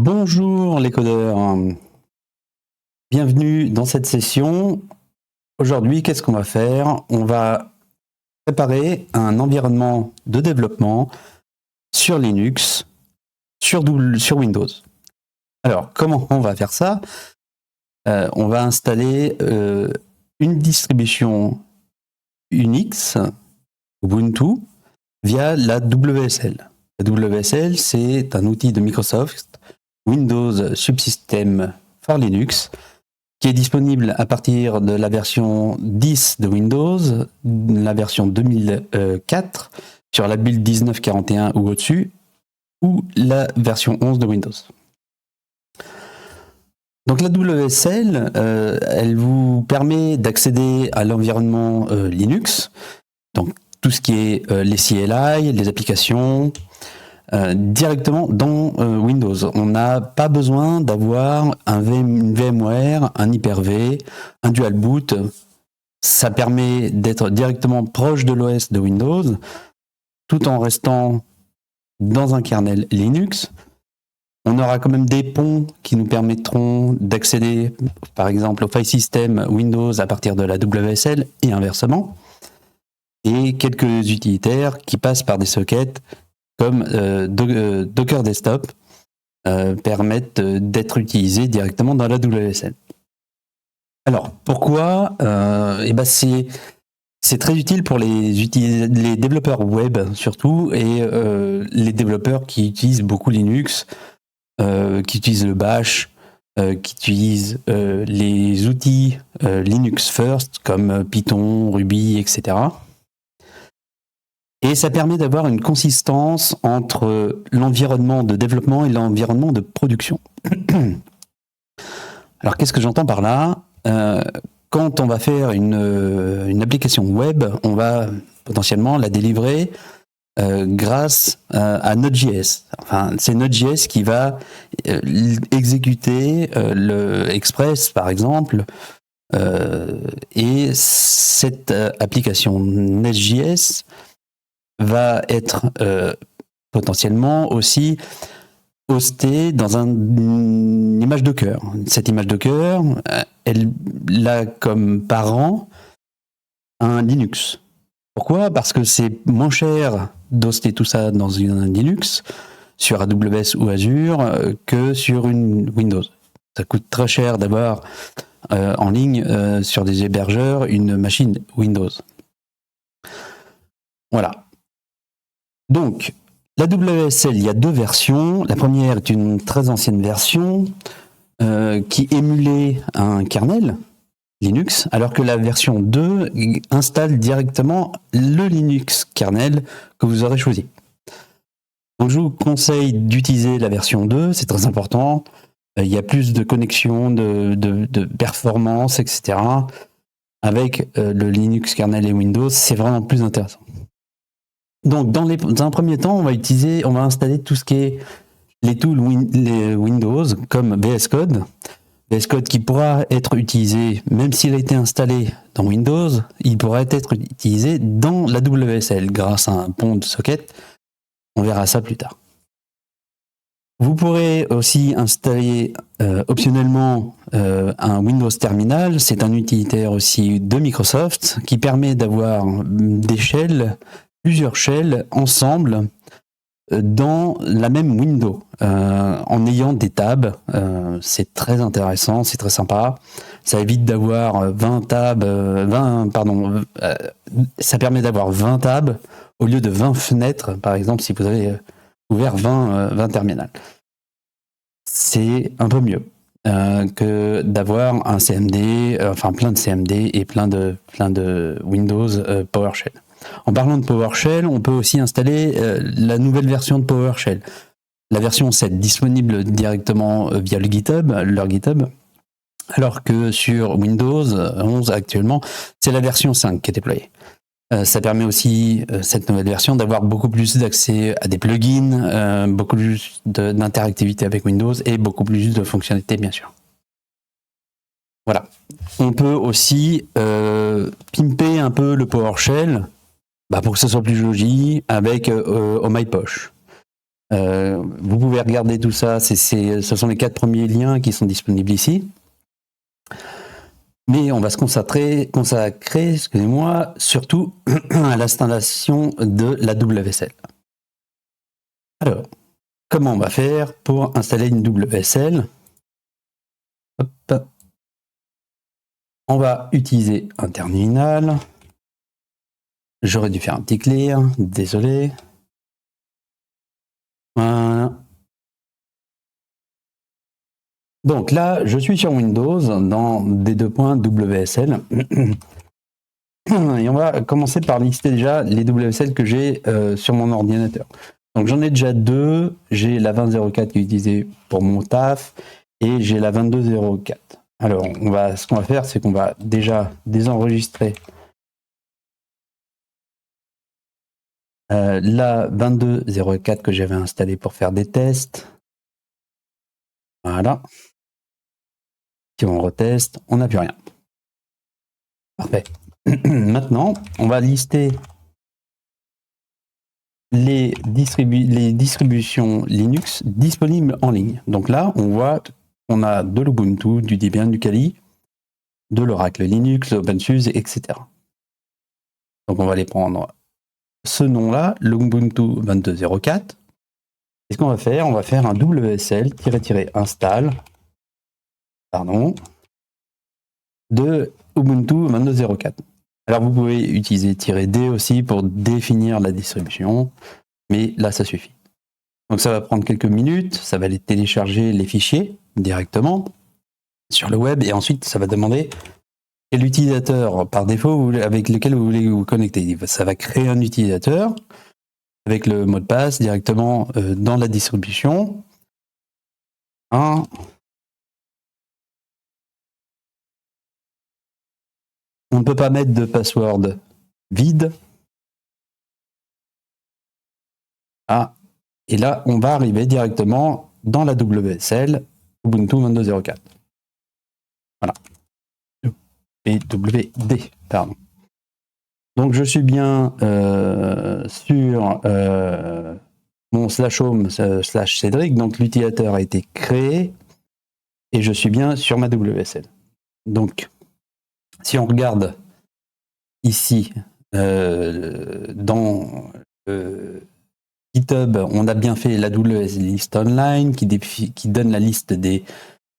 Bonjour les codeurs, bienvenue dans cette session. Aujourd'hui, qu'est-ce qu'on va faire? On va préparer un environnement de développement sur Linux, sur Windows. Alors, comment on va faire ça? On va installer une distribution Unix, Ubuntu, via la WSL. La WSL, c'est un outil de Microsoft, Windows Subsystem for Linux, qui est disponible à partir de la version 10 de Windows, la version 2004, sur la build 1941 ou au-dessus, ou la version 11 de Windows. Donc la WSL, elle vous permet d'accéder à l'environnement Linux, donc tout ce qui est les CLI, les applications, directement dans Windows. On n'a pas besoin d'avoir une VMware, un Hyper-V, un dual boot. Ça permet d'être directement proche de l'OS de Windows, tout en restant dans un kernel Linux. On aura quand même des ponts qui nous permettront d'accéder, par exemple, au file system Windows à partir de la WSL et inversement. Et quelques utilitaires qui passent par des sockets comme Docker Desktop permettent d'être utilisés directement dans la WSL. Alors, pourquoi c'est très utile pour les développeurs web surtout, et les développeurs qui utilisent beaucoup Linux, qui utilisent le Bash, qui utilisent les outils Linux First comme Python, Ruby, etc. Et ça permet d'avoir une consistance entre l'environnement de développement et l'environnement de production. Alors, qu'est-ce que j'entends par là? Quand on va faire une application web, on va potentiellement la délivrer grâce à Node.js. Enfin, c'est Node.js qui va exécuter le Express, par exemple, et cette application Node.js va être potentiellement aussi hostée dans une image Docker. Cette image Docker, elle a comme parent un Linux. Pourquoi? Parce que c'est moins cher d'hoster tout ça dans un Linux sur AWS ou Azure que sur une Windows. Ça coûte très cher d'avoir en ligne sur des hébergeurs une machine Windows. Voilà. Donc, la WSL, il y a deux versions. La première est une très ancienne version qui émulait un kernel Linux, alors que la version 2 installe directement le Linux kernel que vous aurez choisi. Donc, je vous conseille d'utiliser la version 2, c'est très important. Il y a plus de connexion, de performance, etc. Avec le Linux kernel et Windows, c'est vraiment plus intéressant. Donc, dans un premier temps, on va installer tout ce qui est les tools Windows, comme VS Code. VS Code qui pourra être utilisé, même s'il a été installé dans Windows, il pourra être utilisé dans la WSL grâce à un pont de socket. On verra ça plus tard. Vous pourrez aussi installer optionnellement un Windows Terminal. C'est un utilitaire aussi de Microsoft qui permet d'avoir plusieurs shells ensemble dans la même window en ayant des tabs. C'est très intéressant, c'est très sympa. Ça évite d'avoir 20 tabs, ça permet d'avoir 20 tabs au lieu de 20 fenêtres, par exemple, si vous avez ouvert 20 terminals. C'est un peu mieux que d'avoir un CMD, plein de CMD et plein de Windows PowerShell. En parlant de PowerShell, on peut aussi installer la nouvelle version de PowerShell. La version 7 disponible directement via leur GitHub, alors que sur Windows 11 actuellement, c'est la version 5 qui est déployée. Ça permet aussi, cette nouvelle version, d'avoir beaucoup plus d'accès à des plugins, beaucoup plus d'interactivité avec Windows et beaucoup plus de fonctionnalités, bien sûr. Voilà. On peut aussi pimper un peu le PowerShell pour que ce soit plus joli avec OmyPosh. Vous pouvez regarder tout ça, ce sont les 4 premiers liens qui sont disponibles ici. Mais on va se consacrer, excusez-moi, surtout à l'installation de la WSL. Alors, comment on va faire pour installer une WSL? Hop. On va utiliser un terminal. J'aurais dû faire un petit clear, désolé. Voilà. Donc là, je suis sur Windows dans D2.WSL. Et on va commencer par lister déjà les WSL que j'ai sur mon ordinateur. Donc j'en ai déjà 2. J'ai la 2004 qui est utilisée pour mon taf et j'ai la 2204. Alors ce qu'on va faire, c'est qu'on va déjà désenregistrer la 2204 que j'avais installée pour faire des tests. Voilà. Si on reteste, on n'a plus rien. Parfait. Maintenant, on va lister les distributions Linux disponibles en ligne. Donc là, on voit qu'on a de l'Ubuntu, du Debian, du Kali, de l'Oracle Linux, l'OpenSUSE, etc. Donc on va aller prendre ce nom-là, l'Ubuntu 2204. Et ce qu'on va faire, on va faire un WSL-install de Ubuntu 2204. Alors vous pouvez utiliser -d aussi pour définir la distribution, mais là ça suffit. Donc ça va prendre quelques minutes, ça va aller télécharger les fichiers directement sur le web et ensuite ça va demander quel utilisateur par défaut avec lequel vous voulez vous connecter. Ça va créer un utilisateur avec le mot de passe directement dans la distribution. On ne peut pas mettre de password vide. Et là, on va arriver directement dans la WSL Ubuntu 2204. Voilà. WD, pardon. Donc je suis bien sur mon /home /Cédric, donc l'utilisateur a été créé et je suis bien sur ma WSL. Donc, si on regarde ici dans GitHub, on a bien fait la WSL list online qui donne la liste des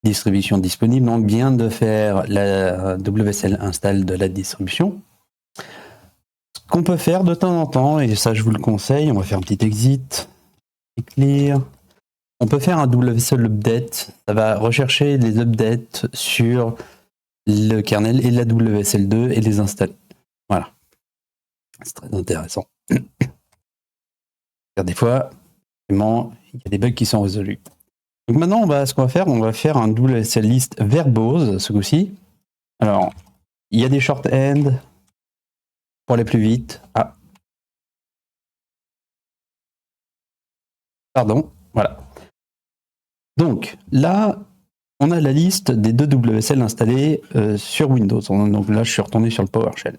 distributions disponibles. On vient de faire la WSL install de la distribution. Ce qu'on peut faire de temps en temps, et ça je vous le conseille, on va faire un petit exit, clear. On peut faire un WSL update. Ça va rechercher les updates sur le kernel et la WSL2 et les installer. Voilà. C'est très intéressant. Des fois, vraiment, il y a des bugs qui sont résolus. Donc maintenant, ce qu'on va faire, on va faire un WSL list verbose ce coup-ci. Alors, il y a des shorthands pour aller plus vite. Pardon, voilà. Donc là, on a la liste des 2 WSL installés sur Windows. Donc là, je suis retourné sur le PowerShell.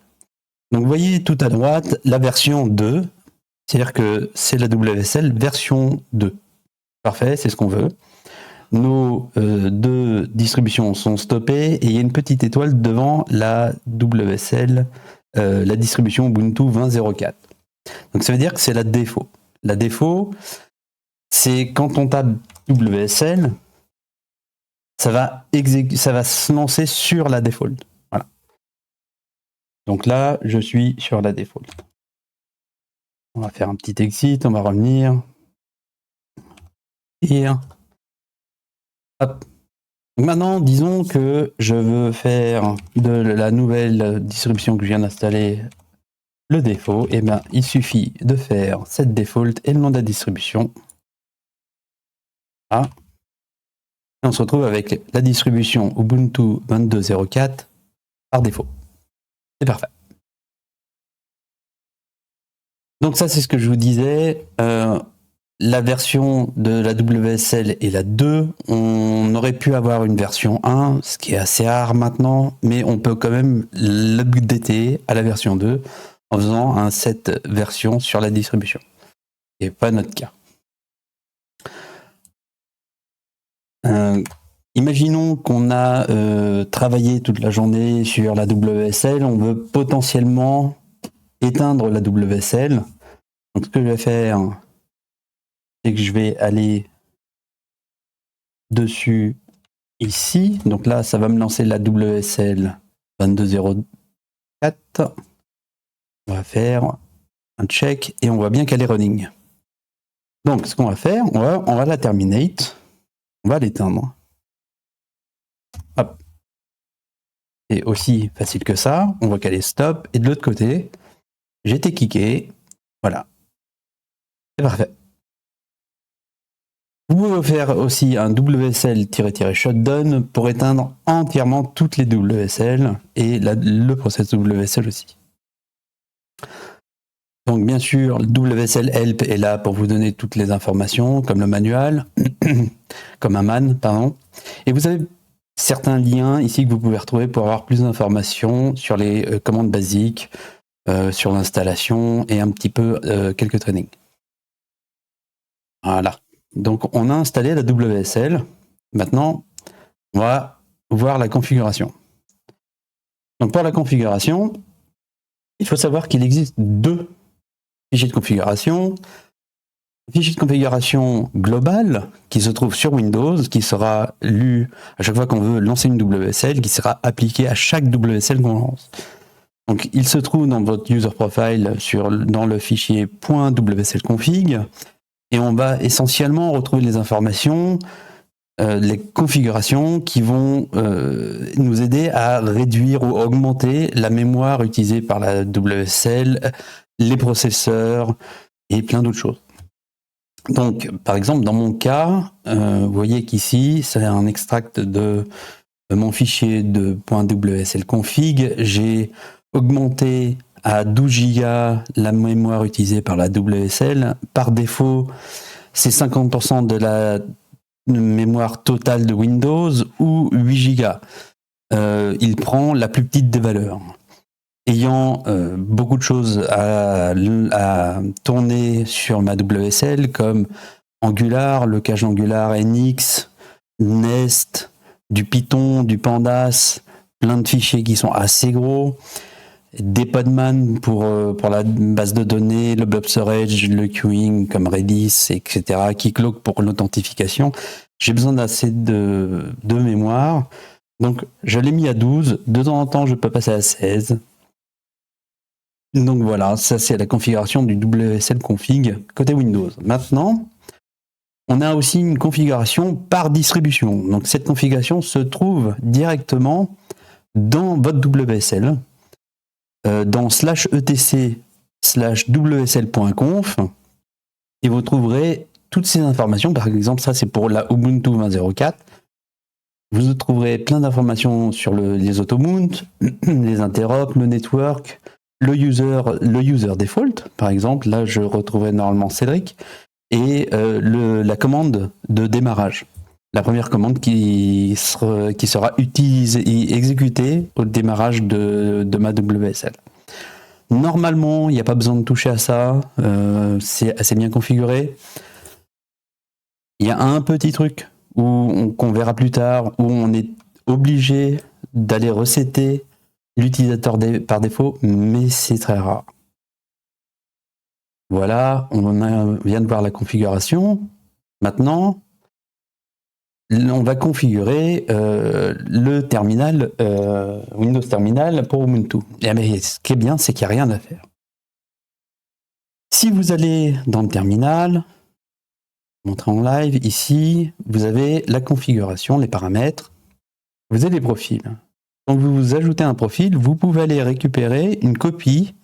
Donc vous voyez tout à droite la version 2, c'est-à-dire que c'est la WSL version 2. Parfait, c'est ce qu'on veut. Nos 2 distributions sont stoppées et il y a une petite étoile devant la WSL, la distribution Ubuntu 20.04. Donc ça veut dire que c'est la défaut. La défaut, c'est quand on tape WSL, ça va se lancer sur la default. Voilà. Donc là, je suis sur la default. On va faire un petit exit, on va revenir. Hop. Maintenant, disons que je veux faire de la nouvelle distribution que je viens d'installer le défaut. Et bien, il suffit de faire cette default et le nom de la distribution. Là. Et on se retrouve avec la distribution Ubuntu 22.04 par défaut. C'est parfait. Donc ça, c'est ce que je vous disais. La version de la WSL est la 2. On aurait pu avoir une version 1, ce qui est assez rare maintenant, mais on peut quand même l'updater à la version 2 en faisant un set version sur la distribution. Et pas notre cas. Imaginons qu'on a travaillé toute la journée sur la WSL, on veut potentiellement éteindre la WSL. Donc ce que je vais faire, c'est que je vais aller dessus ici. Donc là, ça va me lancer la WSL 2204. On va faire un check et on voit bien qu'elle est running. Donc ce qu'on va faire, on va la terminate, on va l'éteindre. Hop. C'est aussi facile que ça, on voit qu'elle est stop, et de l'autre côté, j'ai été kické, voilà. C'est parfait. Vous pouvez faire aussi un WSL-shutdown pour éteindre entièrement toutes les WSL et le process WSL aussi. Donc bien sûr, WSL Help est là pour vous donner toutes les informations, comme le manuel, comme un man, pardon. Et vous avez certains liens ici que vous pouvez retrouver pour avoir plus d'informations sur les commandes basiques, sur l'installation et un petit peu quelques trainings. Voilà. Donc on a installé la WSL. Maintenant, on va voir la configuration. Donc pour la configuration, il faut savoir qu'il existe deux fichiers de configuration. Un fichier de configuration global qui se trouve sur Windows, qui sera lu à chaque fois qu'on veut lancer une WSL, qui sera appliqué à chaque WSL qu'on lance. Donc il se trouve dans votre user profile dans le fichier .wslconfig. Et on va essentiellement retrouver les informations, les configurations qui vont nous aider à réduire ou augmenter la mémoire utilisée par la WSL, les processeurs et plein d'autres choses. Donc, par exemple, dans mon cas, vous voyez qu'ici, c'est un extract de mon fichier de .wslconfig. J'ai augmenté à 12 Go la mémoire utilisée par la WSL. Par défaut, c'est 50% de la mémoire totale de Windows ou 8 Go. Il prend la plus petite des valeurs. Ayant beaucoup de choses à tourner sur ma WSL, comme Angular, le cache Angular, NX, Nest, du Python, du Pandas, plein de fichiers qui sont assez gros, des Podman pour la base de données, le blob storage, le queuing comme Redis, etc., Keycloak pour l'authentification. J'ai besoin d'assez de mémoire, donc je l'ai mis à 12. De temps en temps, je peux passer à 16. Donc voilà, ça c'est la configuration du WSL config côté Windows. Maintenant, on a aussi une configuration par distribution. Donc cette configuration se trouve directement dans votre WSL, dans /etc/wsl.conf, et vous trouverez toutes ces informations. Par exemple, ça c'est pour la Ubuntu 20.04. Vous trouverez plein d'informations sur les automount, les interop, le network, le user default, par exemple. Là, je retrouverai normalement Cédric, et la commande de démarrage. La première commande qui sera utilisée et exécutée au démarrage de ma WSL. Normalement, il n'y a pas besoin de toucher à ça, c'est assez bien configuré. Il y a un petit truc qu'on verra plus tard, où on est obligé d'aller resetter l'utilisateur par défaut, mais c'est très rare. Voilà, on vient de voir la configuration. Maintenant, on va configurer le terminal, Windows Terminal pour Ubuntu. Et ce qui est bien, c'est qu'il n'y a rien à faire. Si vous allez dans le terminal, montrer en live, ici, vous avez la configuration, les paramètres, vous avez les profils. Quand vous ajoutez un profil, vous pouvez aller récupérer une copie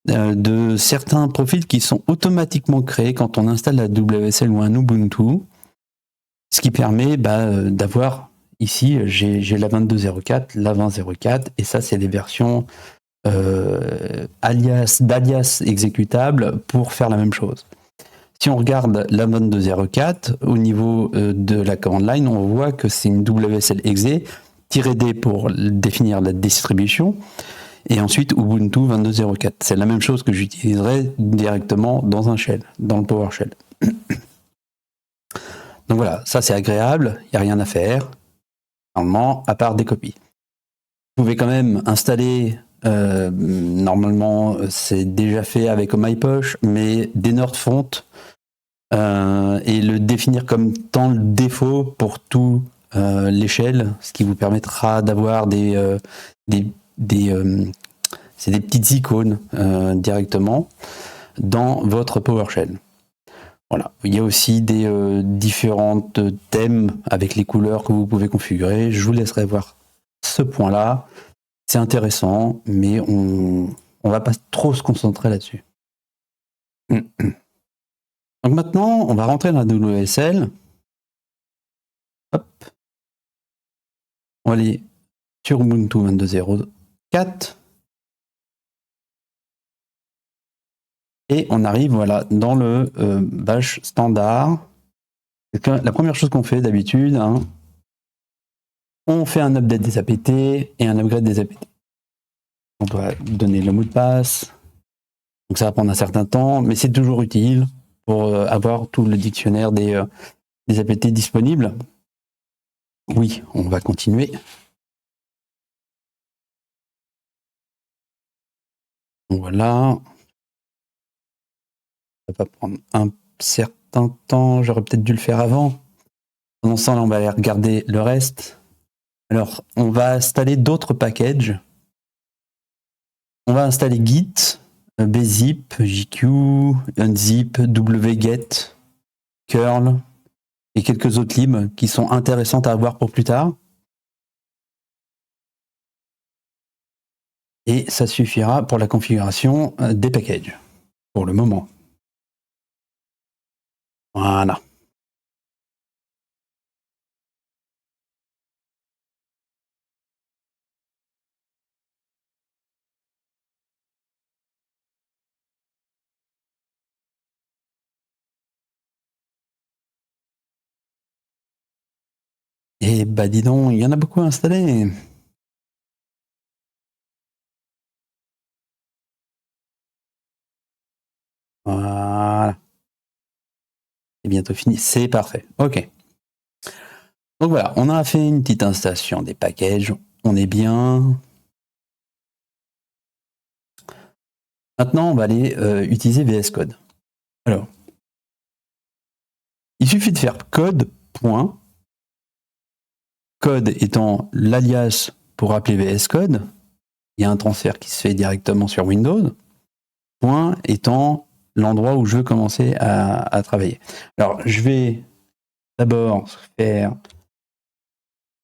de certains profils qui sont automatiquement créés quand on installe la WSL ou un Ubuntu. Ce qui permet d'avoir, ici, j'ai la 22.04, la 20.04, et ça, c'est les versions d'alias exécutables pour faire la même chose. Si on regarde la 22.04, au niveau de la command line, on voit que c'est une WSL exe, -d pour définir la distribution, et ensuite Ubuntu 22.04. C'est la même chose que j'utiliserai directement dans un shell, dans le PowerShell. Donc voilà, ça c'est agréable, il n'y a rien à faire. normalement, à part des copies. Vous pouvez quand même installer, normalement c'est déjà fait avec MyPush, mais des nerdfont et le définir comme tant le défaut pour tout l'échelle, ce qui vous permettra d'avoir c'est des petites icônes directement dans votre PowerShell. Voilà. Il y a aussi des différentes thèmes avec les couleurs que vous pouvez configurer. Je vous laisserai voir ce point-là. C'est intéressant, mais on va pas trop se concentrer là-dessus. Donc maintenant, on va rentrer dans la WSL. Hop. On va aller sur Ubuntu 22.04. Et on arrive voilà, dans le bash standard. La première chose qu'on fait d'habitude, hein, on fait un update des APT et un upgrade des APT. On doit donner le mot de passe. Donc ça va prendre un certain temps, mais c'est toujours utile pour avoir tout le dictionnaire des APT disponibles. Oui, on va continuer. Voilà. Ça va prendre un certain temps. J'aurais peut-être dû le faire avant. Pendant ce temps-là, on va aller regarder le reste. Alors, on va installer d'autres packages. On va installer Git, bzip, JQ, unzip, wget, curl et quelques autres libs qui sont intéressantes à avoir pour plus tard. Et ça suffira pour la configuration des packages, pour le moment. Voilà. Et bah dis donc, il y en a beaucoup à installer. Voilà. C'est bientôt fini, c'est parfait. Ok. Donc voilà, on a fait une petite installation des packages, on est bien. Maintenant, on va aller utiliser VS Code. Alors, il suffit de faire code, point, code étant l'alias pour appeler VS Code. Il y a un transfert qui se fait directement sur Windows. Point étant l'endroit où je veux commencer à travailler. Alors, je vais d'abord faire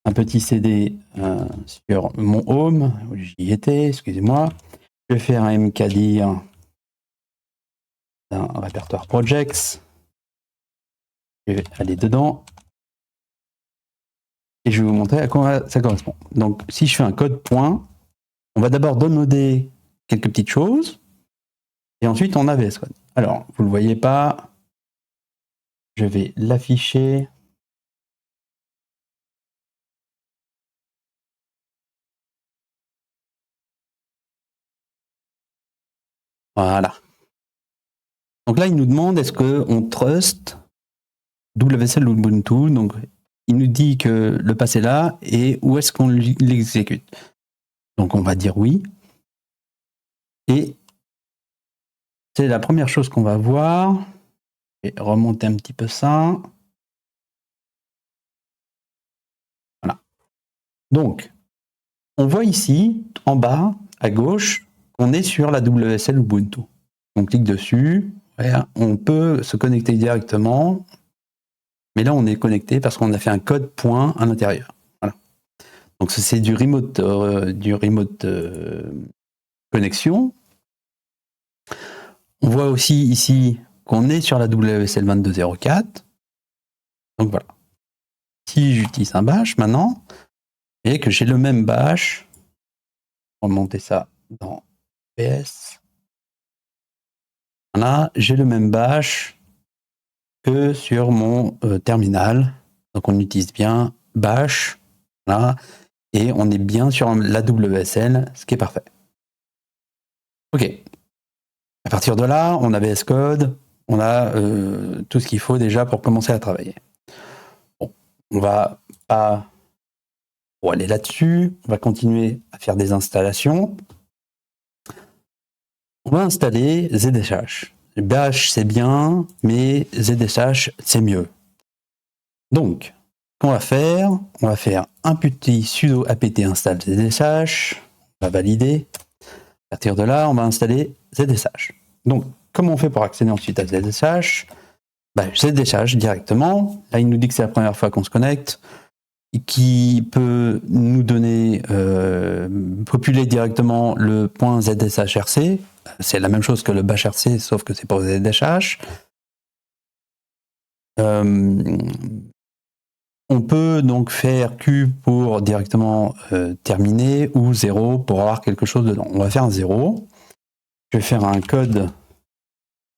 un petit CD sur mon home, où j'y étais, excusez-moi. Je vais faire un mkdir d'un répertoire projects. Je vais aller dedans. Et je vais vous montrer à quoi ça correspond. Donc, si je fais un code point, on va d'abord downloader quelques petites choses. Et ensuite, on a VS Code. Alors, vous ne le voyez pas. Je vais l'afficher. Voilà. Donc là, il nous demande est-ce qu'on trust WSL ou Ubuntu. Donc, il nous dit que le passé est là et où est-ce qu'on l'exécute. Donc, on va dire oui. Et c'est la première chose qu'on va voir. Je vais remonter un petit peu ça. Voilà. Donc, on voit ici, en bas, à gauche, qu'on est sur la WSL Ubuntu. On clique dessus, on peut se connecter directement, mais là on est connecté parce qu'on a fait un code point à l'intérieur. Voilà. Donc c'est du remote connexion. On voit aussi ici qu'on est sur la WSL 22.04. Donc voilà. Si j'utilise un bash maintenant, et que j'ai le même bash, on va monter ça dans PS. Voilà, j'ai le même bash que sur mon terminal. Donc on utilise bien bash, voilà, et on est bien sur la WSL, ce qui est parfait. Ok. À partir de là, on a VS Code, on a tout ce qu'il faut déjà pour commencer à travailler. Bon, on va pas Pour aller là-dessus, on va continuer à faire des installations. On va installer ZSH. Bash, c'est bien, mais ZSH, c'est mieux. Donc, ce qu'on va faire, on va faire un petit sudo apt install ZSH, on va valider. À partir de là, on va installer ZSH. Donc, comment on fait pour accéder ensuite à ZSH? ZSH directement. Là, il nous dit que c'est la première fois qu'on se connecte, qui peut nous donner, populer directement le point ZSHRC. C'est la même chose que le bashrc, sauf que c'est pour ZSH. On peut donc faire Q pour directement terminer ou 0 pour avoir quelque chose dedans. On va faire un 0. Je vais faire un code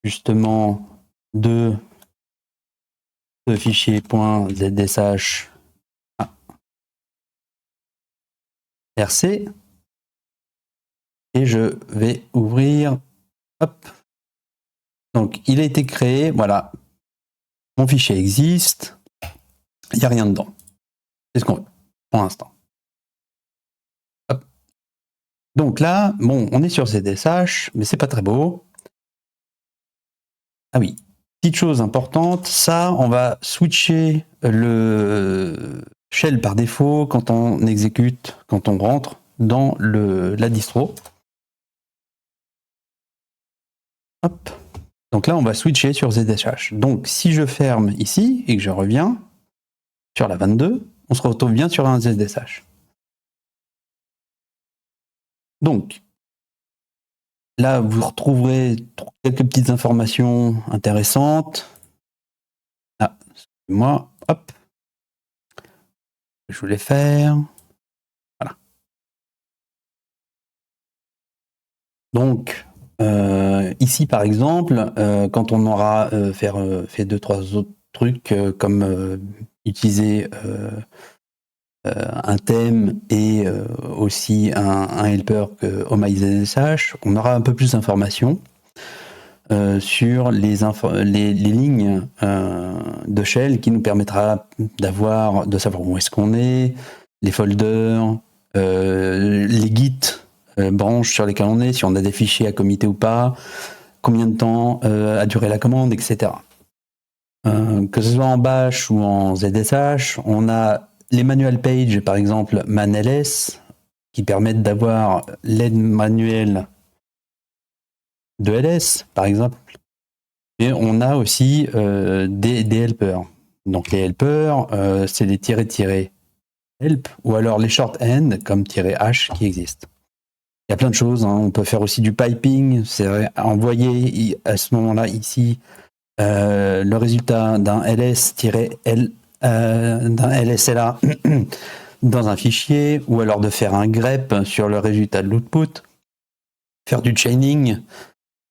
justement de ce fichier .zsh rc et je vais ouvrir. Hop. Donc il a été créé, voilà. Mon fichier existe. Il n'y a rien dedans. C'est ce qu'on veut pour l'instant. Donc là, bon, on est sur ZSH, mais c'est pas très beau. Ah oui, petite chose importante, ça, on va switcher le shell par défaut quand on exécute, quand on rentre dans la distro. Hop. Donc là, on va switcher sur ZSH. Donc si je ferme ici et que je reviens sur la 22, on se retrouve bien sur un ZSH. Donc, là, vous retrouverez quelques petites informations intéressantes. Ah, excusez-moi, hop. Je voulais faire. Voilà. Donc, ici, par exemple, quand on aura fait 2-3 autres trucs, comme utiliser un thème et aussi un helper que OhmyZSH, on aura un peu plus d'informations sur les lignes de shell qui nous permettra de savoir où est-ce qu'on est, les folders, les git branches sur lesquelles on est, si on a des fichiers à committer ou pas, combien de temps a duré la commande, etc. Que ce soit en bash ou en ZSH, on a les manual pages, par exemple manls, qui permettent d'avoir l'aide manuelle de ls, par exemple. Et on a aussi des helpers. Donc les helpers, c'est les --help ou alors les shorthand comme -h qui existent. Il y a plein de choses. Hein. On peut faire aussi du piping, c'est envoyer à ce moment-là ici le résultat d'un d'un lsla dans un fichier, ou alors de faire un grep sur le résultat de l'output, faire du chaining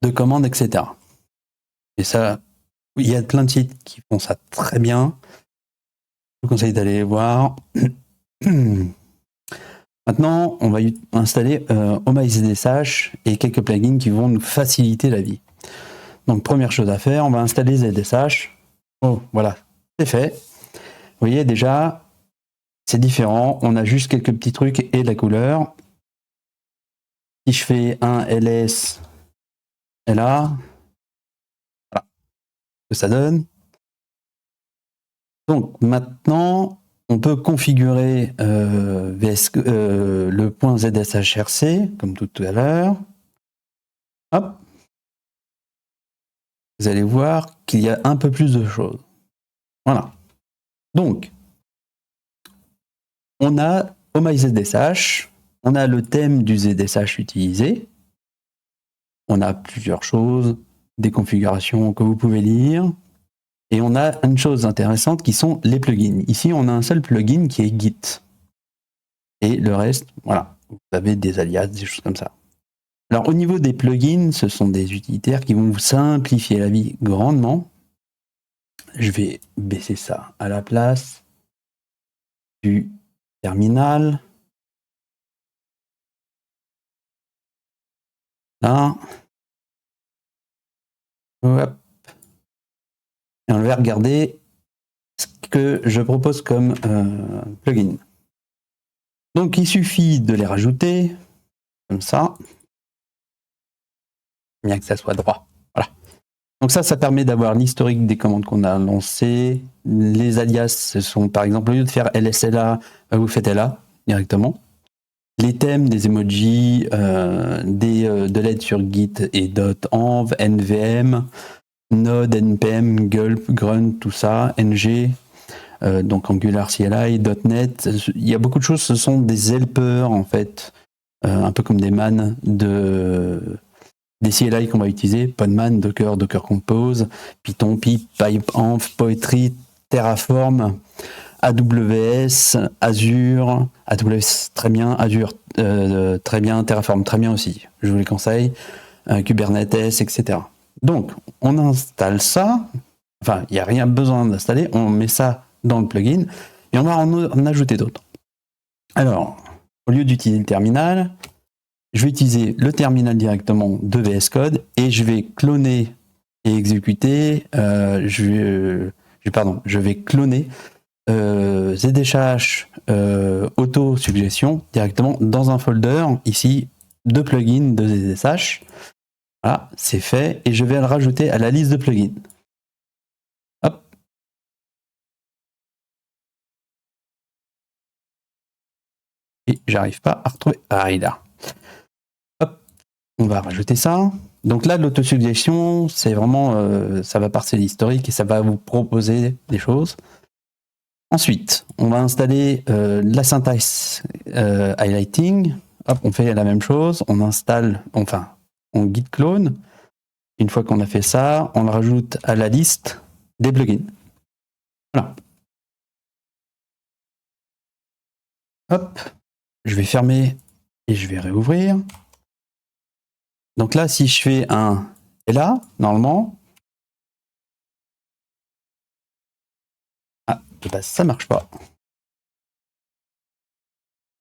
de commandes, etc. Et ça, il y a plein de sites qui font ça très bien. Je vous conseille d'aller les voir. Maintenant, on va installer OhmyZSH et quelques plugins qui vont nous faciliter la vie. Donc, première chose à faire, on va installer ZSH. Oh, voilà, c'est fait. Vous voyez déjà, c'est différent. On a juste quelques petits trucs et de la couleur. Si je fais un ls là, voilà ce que ça donne. Donc maintenant, on peut configurer le point ZSHRC, comme tout à l'heure. Hop. Vous allez voir qu'il y a un peu plus de choses. Voilà. Donc, on a OhmyZSH, on a le thème du ZSH utilisé, on a plusieurs choses, des configurations que vous pouvez lire, et on a une chose intéressante qui sont les plugins. Ici, on a un seul plugin qui est Git. Et le reste, voilà, vous avez des alias, des choses comme ça. Alors, au niveau des plugins, ce sont des utilitaires qui vont vous simplifier la vie grandement. Je vais baisser ça à la place du terminal. Là. Hop. Et on va regarder ce que je propose comme plugin. Donc il suffit de les rajouter, comme ça, bien que ça soit droit. Voilà. Donc ça permet d'avoir l'historique des commandes qu'on a lancées. Les alias, ce sont par exemple, au lieu de faire LSLA, vous faites LA directement. Les thèmes, des emojis, de l'aide sur Git et .env, NVM, Node, NPM, Gulp, Grunt, tout ça, NG, donc Angular CLI, .NET. Il y a beaucoup de choses, ce sont des helpers en fait, un peu comme des man des CLI qu'on va utiliser, Podman, Docker, Docker Compose, Python, Pip, PipeEnv, Poetry, Terraform, AWS, Azure, AWS très bien, Azure très bien, Terraform très bien aussi, je vous les conseille, Kubernetes, etc. Donc, on installe ça, enfin, il n'y a rien besoin d'installer, on met ça dans le plugin et on va en ajouter d'autres. Alors, au lieu d'utiliser le terminal, je vais utiliser le terminal directement de VS Code et je vais cloner et exécuter, je vais cloner ZSH auto-suggestion directement dans un folder ici de plugins de ZSH. Voilà, c'est fait et je vais le rajouter à la liste de plugins. Hop. Et j'arrive pas à retrouver. Ah, il est là. Hop. On va rajouter ça. Donc là, l'autosuggestion, c'est vraiment, ça va parser l'historique et ça va vous proposer des choses. Ensuite, on va installer la syntaxe highlighting. Hop, on fait la même chose. On installe, enfin, on git clone. Une fois qu'on a fait ça, on le rajoute à la liste des plugins. Voilà. Hop, je vais fermer et je vais réouvrir. Donc là, si je fais un LA, normalement, bah, ça marche pas.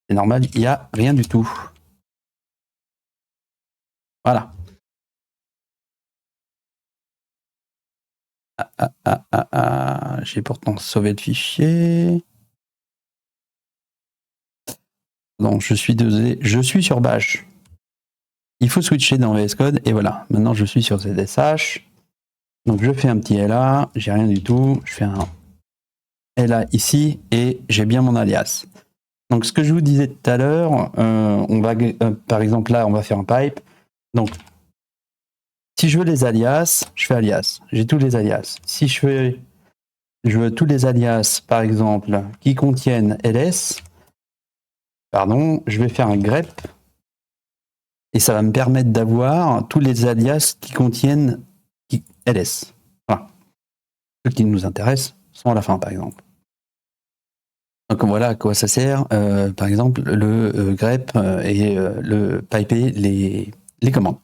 C'est normal, il n'y a rien du tout. Voilà. J'ai pourtant sauvé le fichier. Non, je suis désolé, je suis sur Bash. Il faut switcher dans VS Code et voilà. Maintenant, je suis sur ZSH. Donc, je fais un petit LA, j'ai rien du tout. Je fais un LA ici et j'ai bien mon alias. Donc, ce que je vous disais tout à l'heure, on va, par exemple, là, on va faire un pipe. Donc, si je veux les alias, je fais alias. J'ai tous les alias. Si je veux tous les alias, par exemple, qui contiennent ls, pardon, je vais faire un grep et ça va me permettre d'avoir tous les alias qui contiennent ls. Voilà. Ceux qui nous intéressent sont à la fin, par exemple. Donc voilà à quoi ça sert, par exemple, le grep et le piper les commandes.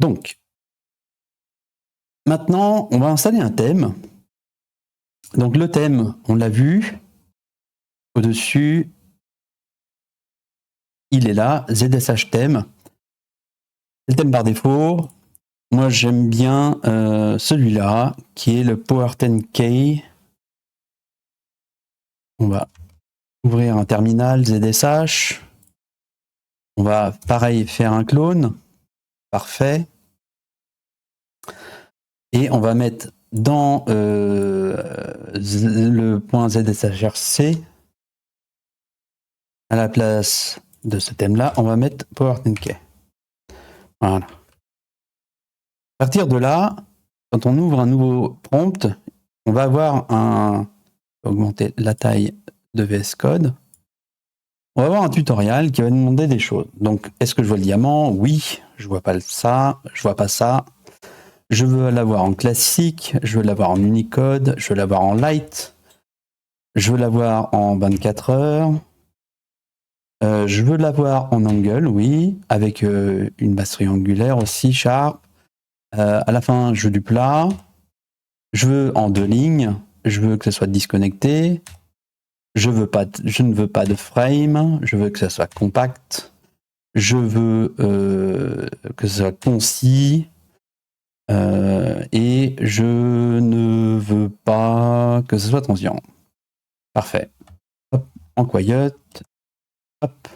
Donc, maintenant, on va installer un thème. Donc le thème, on l'a vu, au-dessus, il est là, ZSH thème. C'est le thème par défaut. Moi, j'aime bien celui-là, qui est le Power10K. On va ouvrir un terminal ZSH. On va, pareil, faire un clone. Parfait. Et on va mettre dans le point ZSHRC, à la place de ce thème-là, on va mettre Power10K. Voilà. À partir de là, quand on ouvre un nouveau prompt, on va avoir augmenter la taille de VS Code. On va avoir un tutoriel qui va nous demander des choses. Donc, est-ce que je vois le diamant? Oui, je vois pas ça, je vois pas ça. Je veux l'avoir en classique, je veux l'avoir en Unicode, je veux l'avoir en light, je veux l'avoir en 24 heures. Je veux l'avoir en angle, oui, avec une base triangulaire aussi, sharp. À la fin, je veux du plat. Je veux en 2 lignes. Je veux que ce soit disconnecté. Je ne veux pas de frame. Je veux que ça soit compact. Je veux que ce soit concis. Et je ne veux pas que ce soit transient. Parfait. Hop. en quiet. Hop.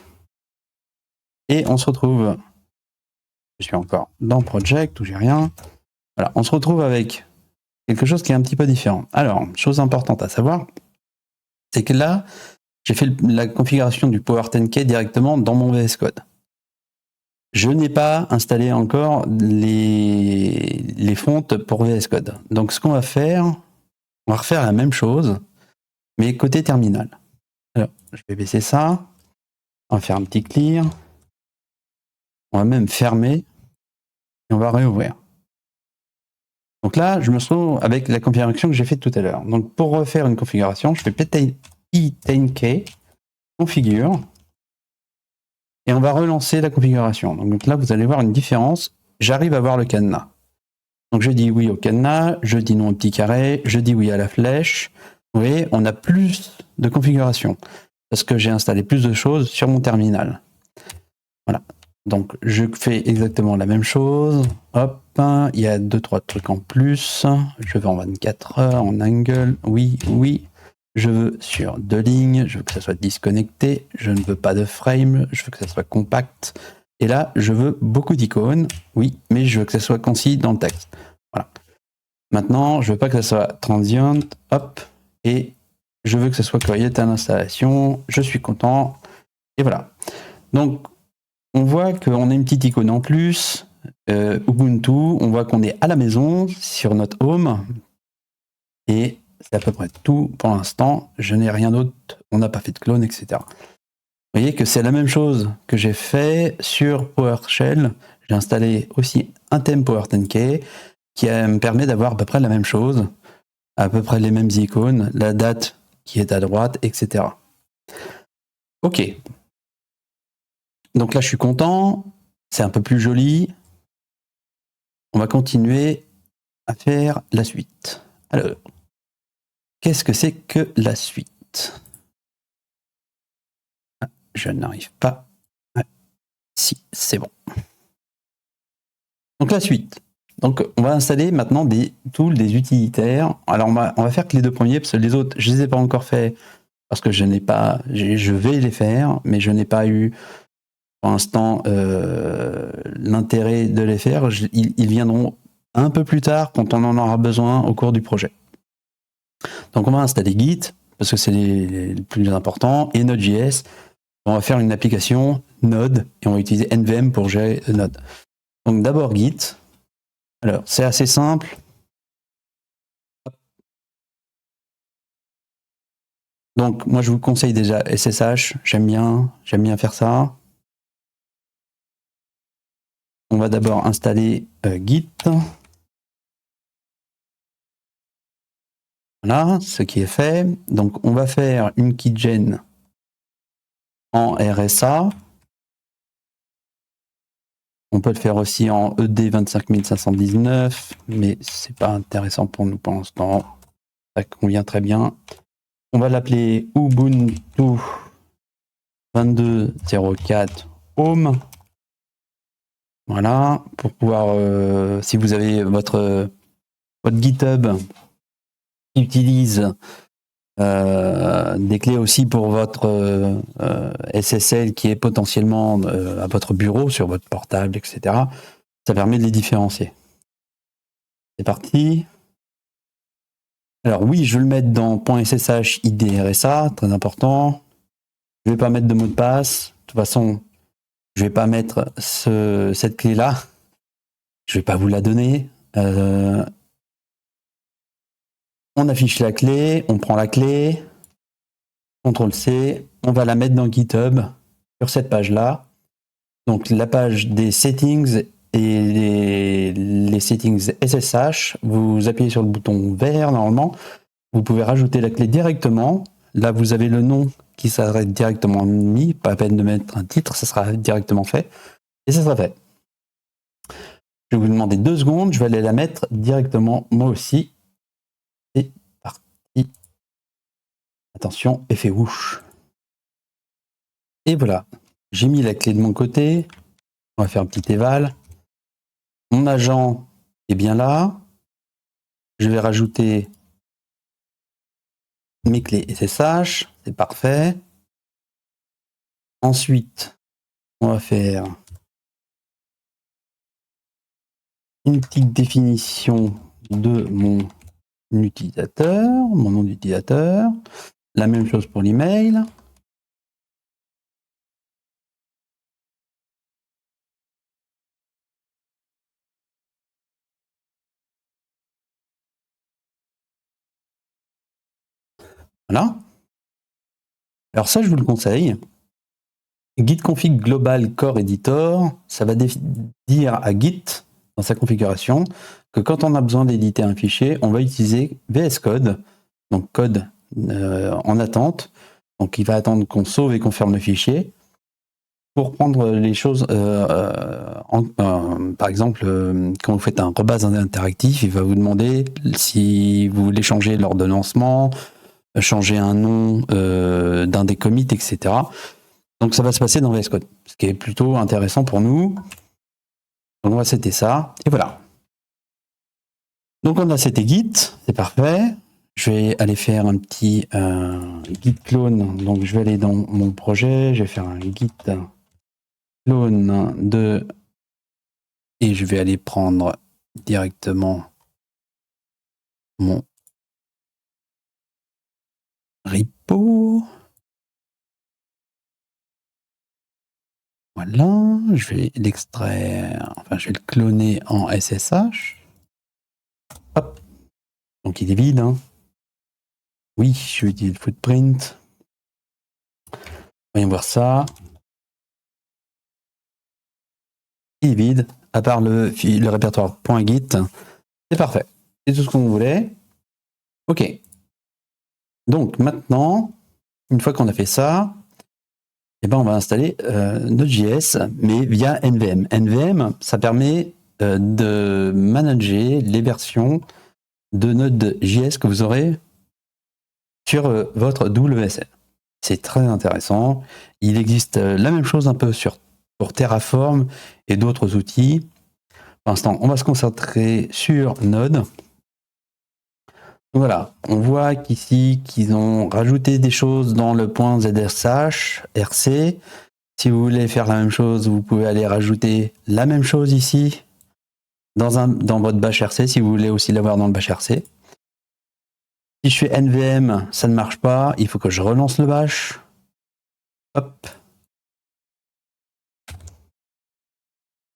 Et on se retrouve. Je suis encore dans Project où j'ai rien. Voilà, on se retrouve avec quelque chose qui est un petit peu différent. Alors, chose importante à savoir, c'est que là, j'ai fait la configuration du Power 10K directement dans mon VS Code. Je n'ai pas installé encore les fontes pour VS Code. Donc, ce qu'on va faire, on va refaire la même chose, mais côté terminal. Alors, je vais baisser ça. On va faire un petit clear. On va même fermer. Et on va réouvrir. Donc là, je me retrouve avec la configuration que j'ai faite tout à l'heure. Donc pour refaire une configuration, je fais P10K, configure, et on va relancer la configuration. Donc là, vous allez voir une différence. J'arrive à voir le cadenas. Donc je dis oui au cadenas, je dis non au petit carré, je dis oui à la flèche. Vous voyez, on a plus de configuration parce que j'ai installé plus de choses sur mon terminal. Voilà. Donc je fais exactement la même chose. Hop, il y a 2-3 trucs en plus. Je veux en 24 heures, en angle. Oui, oui. Je veux sur 2 lignes. Je veux que ça soit disconnecté. Je ne veux pas de frame. Je veux que ça soit compact. Et là, je veux beaucoup d'icônes. Oui, mais je veux que ça soit concis dans le texte. Voilà. Maintenant, je veux pas que ça soit transient. Hop. Et je veux que ça soit quiet à l'installation. Je suis content. Et voilà. Donc, on voit qu'on a une petite icône en plus, Ubuntu, on voit qu'on est à la maison, sur notre home, et c'est à peu près tout pour l'instant. Je n'ai rien d'autre, on n'a pas fait de clone, etc. Vous voyez que c'est la même chose que j'ai fait sur PowerShell. J'ai installé aussi un thème Power 10K qui me permet d'avoir à peu près la même chose, à peu près les mêmes icônes, la date qui est à droite, etc. Ok. Donc là, je suis content. C'est un peu plus joli. On va continuer à faire la suite. Alors, qu'est-ce que c'est que la suite? Ah, je n'arrive pas. Ah, si, c'est bon. Donc la suite. Donc on va installer maintenant des tools, des utilitaires. Alors on va faire que les deux premiers, parce que les autres, je ne les ai pas encore faits, parce que je vais les faire, mais je n'ai pas eu pour l'instant l'intérêt de les faire. Ils viendront un peu plus tard quand on en aura besoin au cours du projet. Donc on va installer Git, parce que c'est les plus importants, et Node.js. On va faire une application Node, et on va utiliser NVM pour gérer Node. Donc d'abord Git. Alors c'est assez simple. Donc moi je vous conseille déjà SSH, j'aime bien faire ça. On va d'abord installer Git. Voilà, ce qui est fait. Donc on va faire une keygen en RSA. On peut le faire aussi en ED 25519, mais c'est pas intéressant pour nous pour l'instant. Ça convient très bien. On va l'appeler Ubuntu 22.04 Home. Voilà, pour pouvoir, si vous avez votre GitHub qui utilise des clés aussi pour votre SSL qui est potentiellement à votre bureau, sur votre portable, etc. Ça permet de les différencier. C'est parti. Alors oui, je vais le mettre dans .ssh id RSA, très important. Je ne vais pas mettre de mot de passe. De toute façon, je ne vais pas mettre cette clé-là. Je ne vais pas vous la donner. On affiche la clé, on prend la clé, CTRL-C, on va la mettre dans GitHub sur cette page-là. Donc la page des settings et les settings SSH, vous appuyez sur le bouton vert normalement, vous pouvez rajouter la clé directement. Là, vous avez le nom qui sera directement mis, pas la peine de mettre un titre, ça sera directement fait. Et ça sera fait. Je vais vous demander 2 secondes, je vais aller la mettre directement moi aussi. C'est parti. Attention, effet whoosh. Et voilà, j'ai mis la clé de mon côté. On va faire un petit éval. Mon agent est bien là. Je vais rajouter mes clés SSH, c'est parfait. Ensuite, on va faire une petite définition de mon utilisateur, mon nom d'utilisateur. La même chose pour l'email. Voilà. Alors ça, je vous le conseille. Git config global core editor, ça va dire à Git, dans sa configuration, que quand on a besoin d'éditer un fichier, on va utiliser VS Code, donc code en attente. Donc il va attendre qu'on sauve et qu'on ferme le fichier pour prendre les choses. Par exemple, quand vous faites un rebase interactif, il va vous demander si vous voulez changer l'ordonnancement, changer un nom d'un des commits, etc. Donc ça va se passer dans VS Code, ce qui est plutôt intéressant pour nous. Donc on va setter ça, et voilà. Donc on a seté Git, c'est parfait. Je vais aller faire un petit Git clone. Donc je vais aller dans mon projet, je vais faire un Git clone de... Et je vais aller prendre directement mon repo. Voilà, je vais l'extraire, enfin je vais le cloner en SSH. Hop, donc il est vide, hein. Oui, je vais utiliser le footprint. Voyons voir ça. Il est vide, à part le répertoire .git. C'est parfait. C'est tout ce qu'on voulait. Ok. Donc maintenant, une fois qu'on a fait ça, eh ben on va installer Node.js, mais via NVM. NVM, ça permet de manager les versions de Node.js que vous aurez sur votre WSL. C'est très intéressant. Il existe la même chose un peu pour Terraform et d'autres outils. Pour l'instant, on va se concentrer sur Node. Voilà, on voit qu'ici qu'ils ont rajouté des choses dans le .zsh, RC. Si vous voulez faire la même chose, vous pouvez aller rajouter la même chose ici dans votre bash RC, si vous voulez aussi l'avoir dans le bash RC. Si je fais NVM, ça ne marche pas, il faut que je relance le bash. Hop.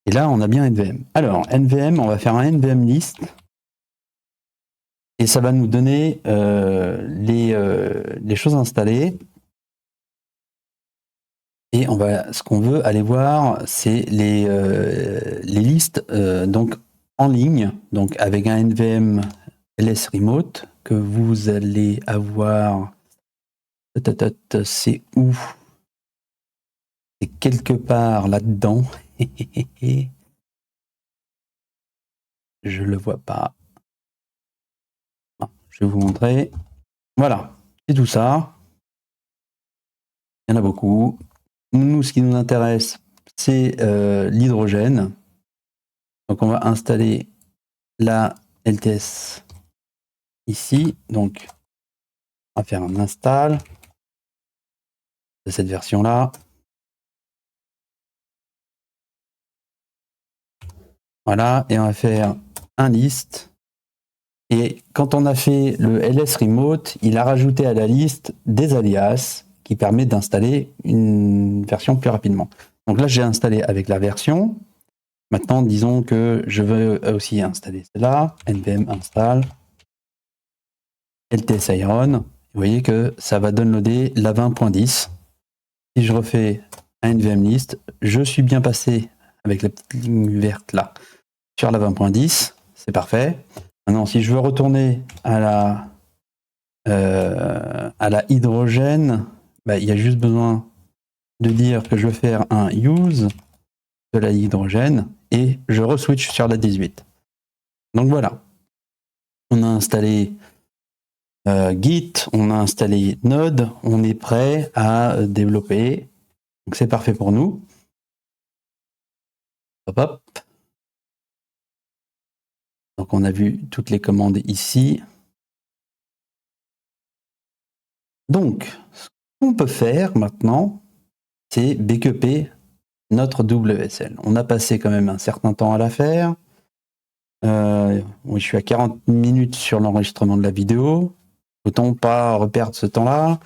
Et là, on a bien NVM. Alors, NVM, on va faire un NVM list. Et ça va nous donner les choses installées. Et ce qu'on veut aller voir, c'est les listes donc en ligne, donc avec un NVM ls remote que vous allez avoir. C'est où? C'est quelque part là-dedans. Je le vois pas. Je vais vous montrer. Voilà, c'est tout ça. Il y en a beaucoup. Nous, ce qui nous intéresse, c'est l'hydrogène. Donc, on va installer la LTS ici. Donc, on va faire un install de cette version-là. Voilà, et on va faire un list. Et quand on a fait le ls remote, il a rajouté à la liste des alias qui permettent d'installer une version plus rapidement. Donc là, j'ai installé avec la version. Maintenant, disons que je veux aussi installer celle-là, npm install LTS Iron. Vous voyez que ça va downloader la 20.10. Si je refais un nvm list, je suis bien passé avec la petite ligne verte là sur la 20.10. C'est parfait. Maintenant, si je veux retourner à la hydrogène, il y a juste besoin de dire que je veux faire un use de la hydrogène et je re-switch sur la 18. Donc voilà, on a installé Git, on a installé Node, on est prêt à développer. Donc c'est parfait pour nous. Hop, hop. Donc on a vu toutes les commandes ici. Donc, ce qu'on peut faire maintenant, c'est backuper notre WSL. On a passé quand même un certain temps à la faire. Oui, je suis à 40 minutes sur l'enregistrement de la vidéo. Autant pas reperdre ce temps-là.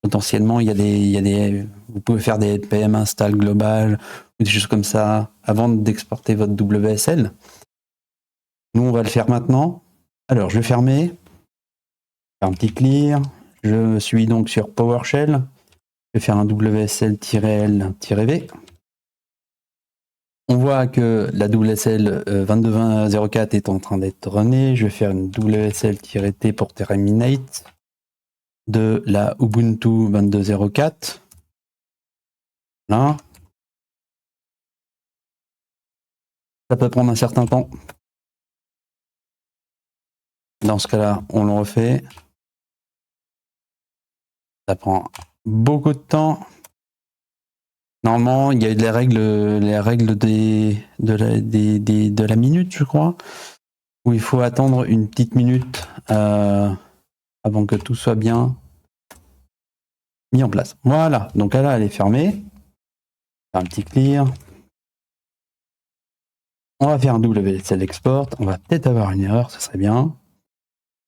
Potentiellement, vous pouvez faire des PM install global ou des choses comme ça avant d'exporter votre WSL. Nous, on va le faire maintenant. Alors, je vais fermer. Faire un petit clear. Je suis donc sur PowerShell. Je vais faire un WSL-L-V. On voit que la WSL 22.04 est en train d'être runnée. Je vais faire une WSL-T pour terminate de la Ubuntu 22.04. Voilà. Ça peut prendre un certain temps. Dans ce cas-là, on le refait. Ça prend beaucoup de temps. Normalement, il y a les règles de la minute, je crois, où il faut attendre une petite minute avant que tout soit bien mis en place. Voilà, donc là, elle est fermée. Un petit clear. On va faire un WSL export. On va peut-être avoir une erreur, ça serait bien.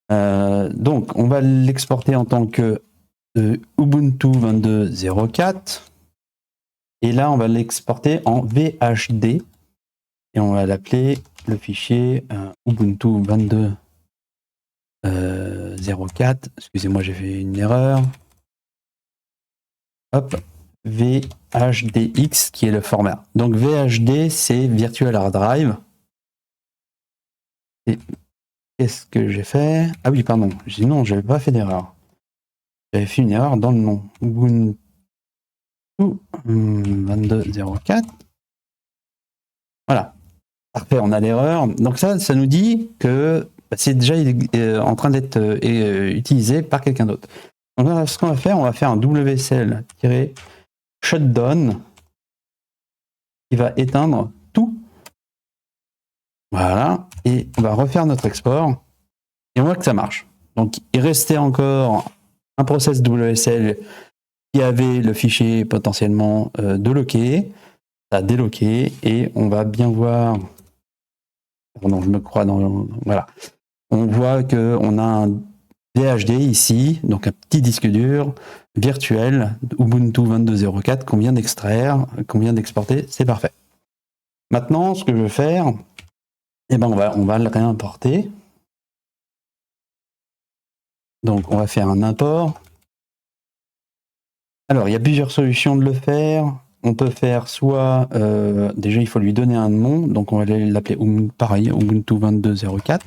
Donc, on va l'exporter en tant que Ubuntu 22.04. Et là, on va l'exporter en VHD. Et on va l'appeler le fichier Ubuntu 22.04. Excusez-moi, j'ai fait une erreur. Hop, VHDX qui est le format. Donc VHD, c'est Virtual Hard Drive. Et qu'est-ce que j'ai fait? Ah oui, pardon. J'ai dit non, je n'avais pas fait d'erreur. J'avais fait une erreur dans le nom. Ubuntu 22.04. Voilà. Parfait, on a l'erreur. Donc ça nous dit que c'est déjà en train d'être utilisé par quelqu'un d'autre. Donc là, ce qu'on va faire, on va faire un WSL-shutdown qui va éteindre tout. Voilà. Et on va refaire notre export. Et on voit que ça marche. Donc il restait encore un process WSL qui avait le fichier potentiellement de loqué. Ça a déloqué et on va bien voir. Pardon, je me crois dans. Voilà. On voit qu'on a un VHD ici, donc un petit disque dur virtuel Ubuntu 22.04 qu'on vient d'extraire, qu'on vient d'exporter. C'est parfait. Maintenant, ce que je vais faire, eh ben on va le réimporter. Donc, on va faire un import. Alors, il y a plusieurs solutions de le faire. On peut faire soit, déjà il faut lui donner un nom, donc on va l'appeler pareil, Ubuntu 22.04.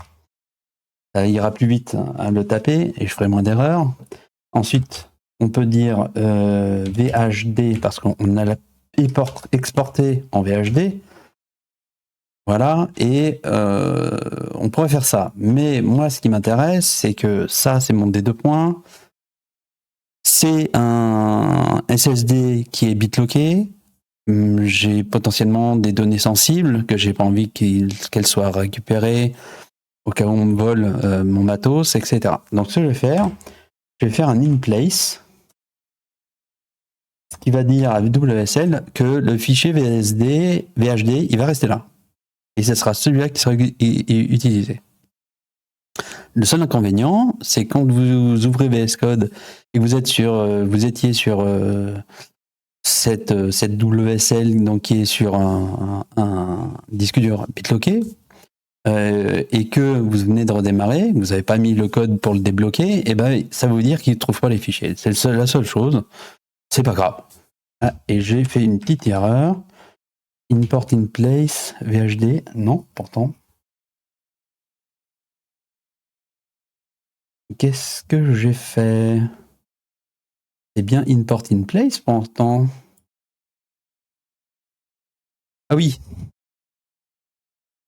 Ça ira plus vite à le taper et je ferai moins d'erreurs. Ensuite, on peut dire VHD parce qu'on a exporté en VHD. Voilà, et on pourrait faire ça. Mais moi, ce qui m'intéresse, c'est que ça, c'est mon D2 points. C'est un SSD qui est bitlocké. J'ai potentiellement des données sensibles que j'ai pas envie qu'elles soient récupérées au cas où on me vole mon matos, etc. Donc ce que je vais faire un in place, ce qui va dire à WSL que le fichier VHD, il va rester là. Et ce sera celui-là qui sera utilisé. Le seul inconvénient, c'est quand vous ouvrez VS Code et que vous étiez sur cette WSL donc qui est sur un disque dur bitlocké et que vous venez de redémarrer, vous n'avez pas mis le code pour le débloquer, et ben ça veut dire qu'il ne trouve pas les fichiers. C'est la seule chose. C'est pas grave. Ah, et j'ai fait une petite erreur. Import in place VHD, non, pourtant. Qu'est-ce que j'ai fait? C'est bien import in place pourtant. Ah oui.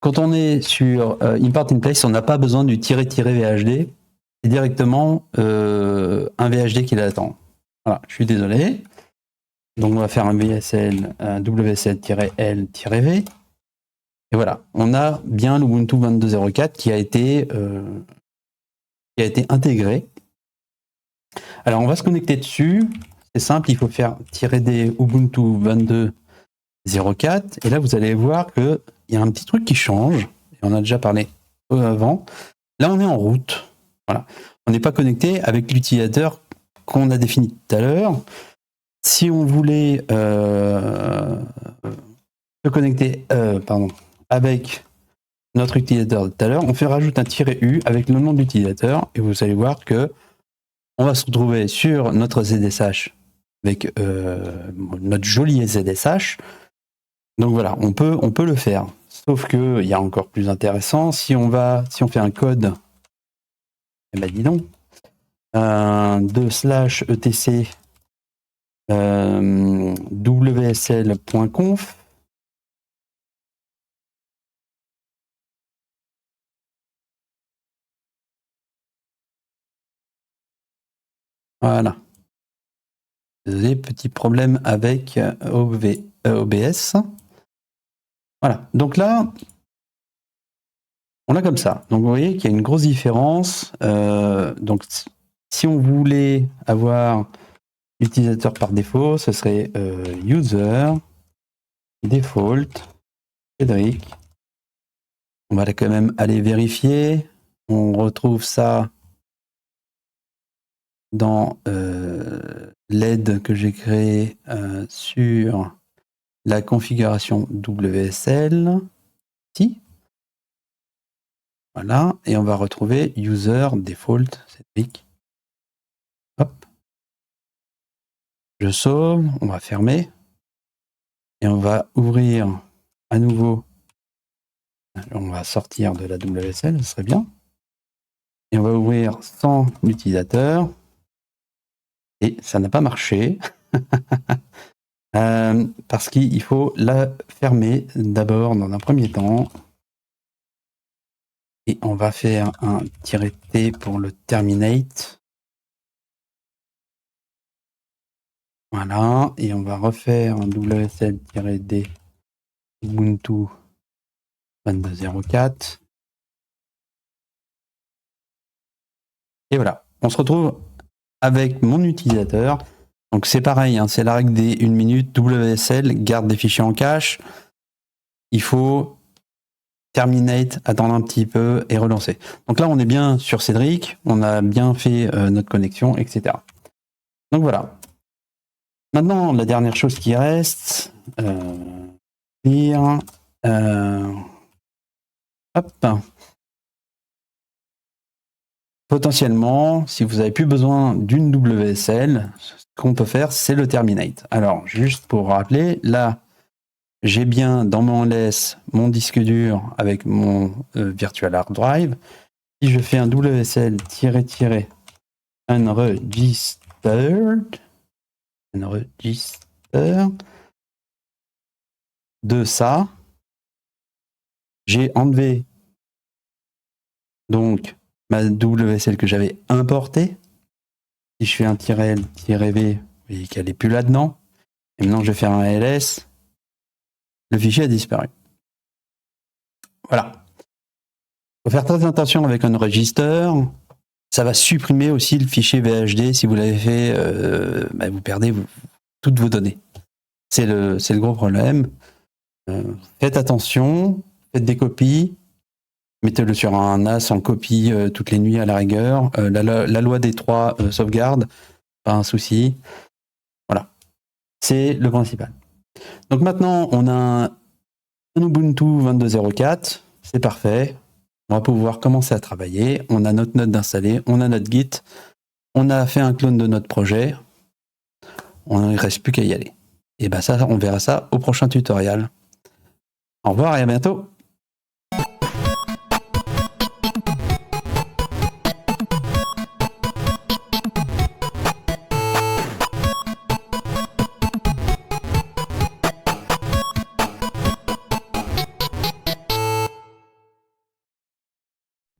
Quand on est sur import in place, on n'a pas besoin du -VHD. C'est directement un VHD qui l'attend. Voilà, je suis désolé. Donc on va faire un WSL-L-V. Et voilà, on a bien l'Ubuntu 22.04 qui a été intégré. Alors on va se connecter dessus. c'est simple, il faut faire -d Ubuntu 22.04 et là vous allez voir qu'il y a un petit truc qui change, et on a déjà parlé avant. Là on est en route, voilà. On n'est pas connecté avec l'utilisateur qu'on a défini tout à l'heure. Si on voulait se connecter avec notre utilisateur de tout à l'heure, on fait rajouter un -u avec le nom de l'utilisateur et vous allez voir que on va se retrouver sur notre ZSH avec notre joli ZSH. Donc voilà, on peut le faire. Sauf que il y a encore plus intéressant, si on fait un code, eh ben dis donc, /etc wsl.conf. Voilà. Désolé, petit problème avec OBS. Voilà. Donc là, on a comme ça. Donc vous voyez qu'il y a une grosse différence. Donc si on voulait avoir l'utilisateur par défaut, ce serait user default Cédric. On va quand même aller vérifier. On retrouve ça dans l'aide que j'ai créée sur la configuration WSL. Si. Voilà. Et on va retrouver user default Cédric. Hop. Je sauve. On va fermer. Et on va ouvrir à nouveau. On va sortir de la WSL, ce serait bien. Et on va ouvrir sans l'utilisateur. Et ça n'a pas marché. Parce qu'il faut la fermer d'abord dans un premier temps. Et on va faire un -t pour le terminate. Voilà. Et on va refaire un WSL-D Ubuntu 22.04. Et voilà. On se retrouve avec mon utilisateur. Donc c'est pareil, hein, c'est la règle des 1 minute. WSL garde des fichiers en cache. Il faut terminate, attendre un petit peu et relancer. Donc là, on est bien sur Cédric. On a bien fait notre connexion, etc. Donc voilà. Maintenant, la dernière chose qui reste, lire. Hop. Potentiellement, si vous n'avez plus besoin d'une WSL, ce qu'on peut faire, c'est le terminate. Alors, juste pour rappeler, là, j'ai bien dans mon LS mon disque dur avec mon virtual hard drive. Si je fais un WSL-unregistered de ça, j'ai enlevé donc ma WSL que j'avais importée. Si je fais un -L-V, vous voyez qu'elle n'est plus là-dedans. Et maintenant, je vais faire un LS. Le fichier a disparu. Voilà. Il faut faire très attention avec un register. Ça va supprimer aussi le fichier VHD. Si vous l'avez fait, vous perdez toutes vos données. C'est le gros problème. Faites attention, faites des copies. Mettez-le sur un NAS en copie toutes les nuits à la rigueur. La loi des 3 sauvegardes, pas un souci. Voilà. C'est le principal. Donc maintenant, on a un Ubuntu 22.04. C'est parfait. On va pouvoir commencer à travailler. On a notre note d'installer. On a notre Git. On a fait un clone de notre projet. On ne reste plus qu'à y aller. Et ça, on verra ça au prochain tutoriel. Au revoir et à bientôt.